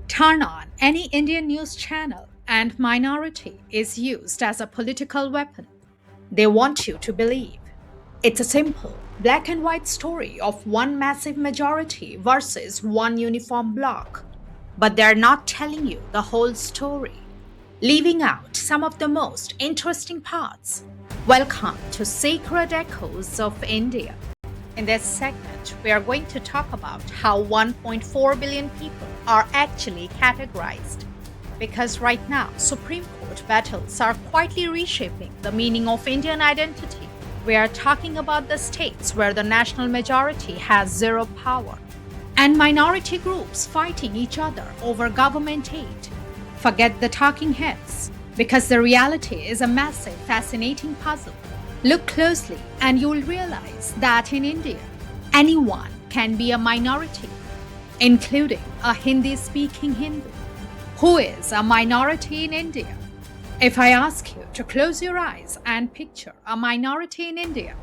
Turn on any Indian news channel and minority is used as a political weapon. They want you to believe. It's a simple, black and white story of one massive majority versus one uniform bloc. But they're not telling you the whole story, leaving out some of the most interesting parts. Welcome to Sacred Echoes of India. In this segment, we are going to talk about how 1.4 billion people are actually categorized. Because right now, Supreme Court battles are quietly reshaping the meaning of Indian identity. We are talking about the states where the national majority has zero power, and minority groups fighting each other over government aid. Forget the talking heads, because the reality is a massive, fascinating puzzle. Look closely and you'll realize that in India, anyone can be a minority, including a Hindi-speaking Hindu. Who is a minority in India? If I ask you to close your eyes and picture a minority in India,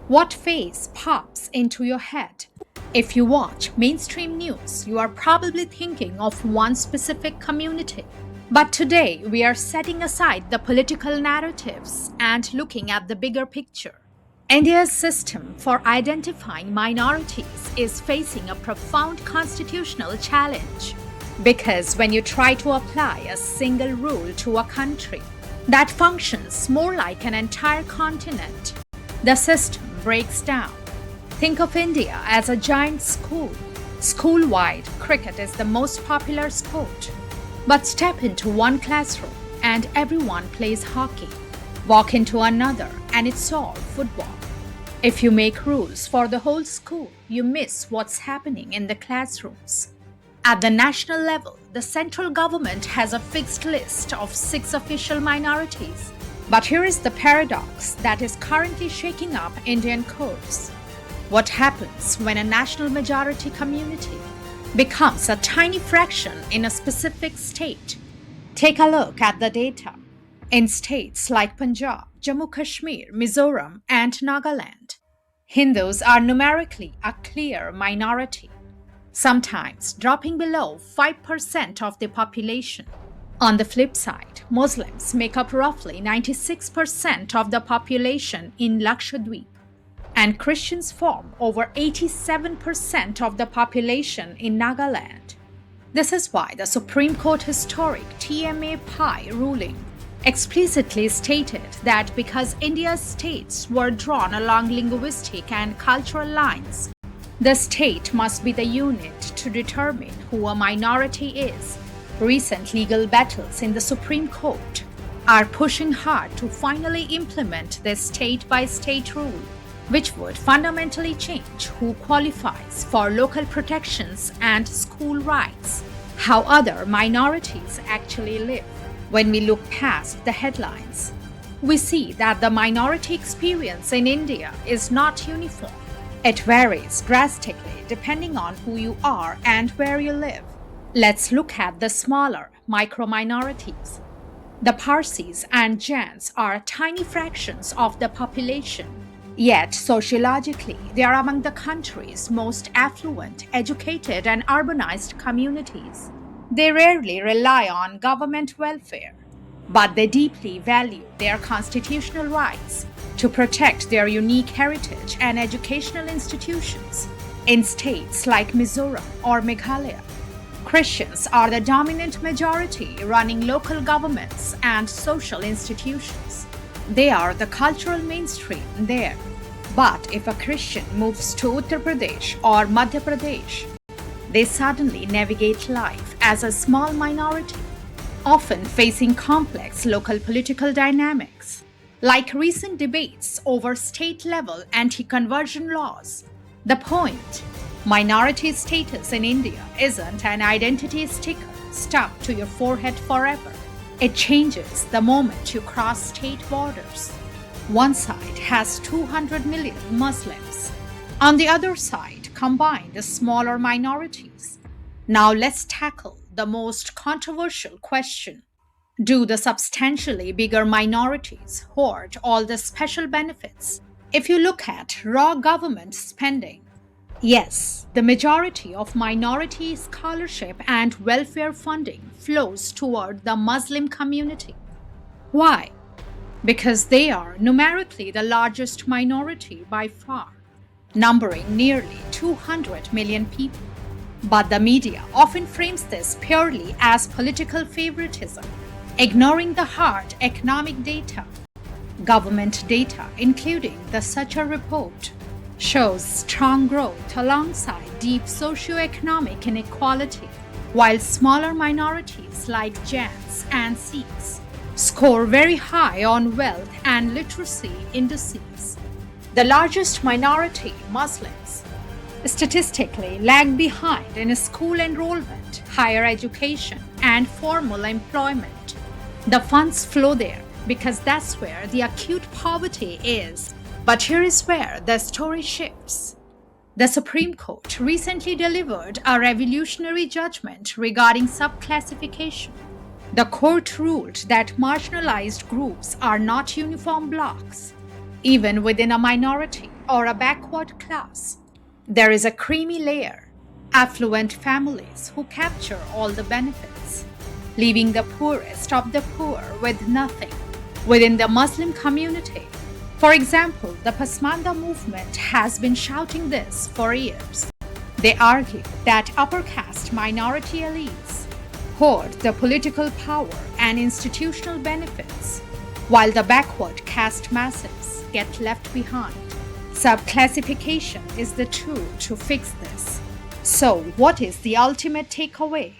what face pops into your head? If you watch mainstream news, you are probably thinking of one specific community. But today, we are setting aside the political narratives and looking at the bigger picture. India's system for identifying minorities is facing a profound constitutional challenge. Because when you try to apply a single rule to a country that functions more like an entire continent, the system breaks down. Think of India as a giant school. School-wide, cricket is the most popular sport. But step into one classroom and everyone plays hockey. Walk into another and it's all football. If you make rules for the whole school, you miss what's happening in the classrooms. At the national level, the central government has a fixed list of 6 official minorities. But here is the paradox that is currently shaking up Indian courts. What happens when a national majority community becomes a tiny fraction in a specific state? Take a look at the data. In states like Punjab, Jammu Kashmir, Mizoram, and Nagaland, Hindus are numerically a clear minority, sometimes dropping below 5% of the population. On the flip side, Muslims make up roughly 96% of the population in Lakshadweep, and Christians form over 87% of the population in Nagaland. This is why the Supreme Court historic TMA Pi ruling explicitly stated that because India's states were drawn along linguistic and cultural lines, the state must be the unit to determine who a minority is. Recent legal battles in the Supreme Court are pushing hard to finally implement this state-by-state rule, which would fundamentally change who qualifies for local protections and school rights, how other minorities actually live. When we look past the headlines, we see that the minority experience in India is not uniform. It varies drastically depending on who you are and where you live. Let's look at the smaller micro-minorities. The Parsis and Jains are tiny fractions of the population. Yet, sociologically, they are among the country's most affluent, educated, and urbanized communities. They rarely rely on government welfare, but they deeply value their constitutional rights to protect their unique heritage and educational institutions. In states like Mizoram or Meghalaya, Christians are the dominant majority running local governments and social institutions. They are the cultural mainstream there. But if a Christian moves to Uttar Pradesh or Madhya Pradesh, they suddenly navigate life as a small minority, often facing complex local political dynamics, like recent debates over state-level anti-conversion laws. The point: minority status in India isn't an identity sticker stuck to your forehead forever. It changes the moment you cross state borders. One side has 200 million Muslims. On the other side, combined smaller minorities. Now let's tackle the most controversial question. Do the substantially bigger minorities hoard all the special benefits? If you look at raw government spending, Yes, the majority of minority scholarship and welfare funding flows toward the Muslim community. Why? Because they are numerically the largest minority by far, numbering nearly 200 million people. But the media often frames this purely as political favoritism, ignoring the hard economic data. Government data, including the Sucha report, shows strong growth alongside deep socioeconomic inequality, while smaller minorities like Jains and Sikhs score very high on wealth and literacy indices. The largest minority, Muslims, statistically lag behind in school enrollment, higher education, and formal employment. The funds flow there because that's where the acute poverty is. But here is where the story shifts. The Supreme Court recently delivered a revolutionary judgment regarding subclassification. The court ruled that marginalized groups are not uniform blocks. Even within a minority or a backward class, there is a creamy layer, affluent families who capture all the benefits, leaving the poorest of the poor with nothing. Within the Muslim community, for example, the Pasmanda movement has been shouting this for years. They argue that upper caste minority elites hoard the political power and institutional benefits, while the backward caste masses get left behind. Subclassification is the tool to fix this. So, what is the ultimate takeaway?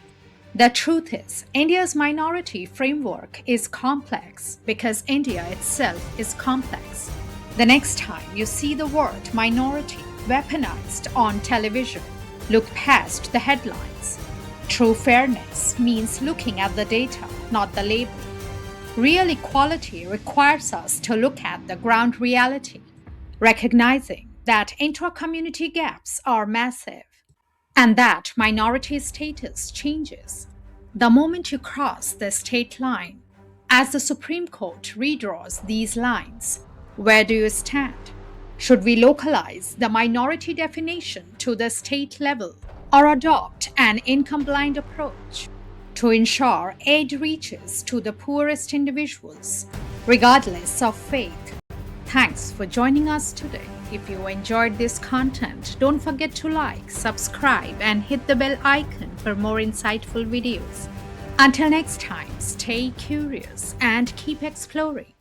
The truth is, India's minority framework is complex because India itself is complex. The next time you see the word minority weaponized on television, look past the headlines. True fairness means looking at the data, not the label. Real equality requires us to look at the ground reality, recognizing that intra-community gaps are massive, and that minority status changes the moment you cross the state line. As the Supreme Court redraws these lines, where do you stand? Should we localize the minority definition to the state level or adopt an income-blind approach to ensure aid reaches to the poorest individuals, regardless of faith? Thanks for joining us today. If you enjoyed this content, don't forget to like, subscribe, and hit the bell icon for more insightful videos. Until next time, stay curious and keep exploring.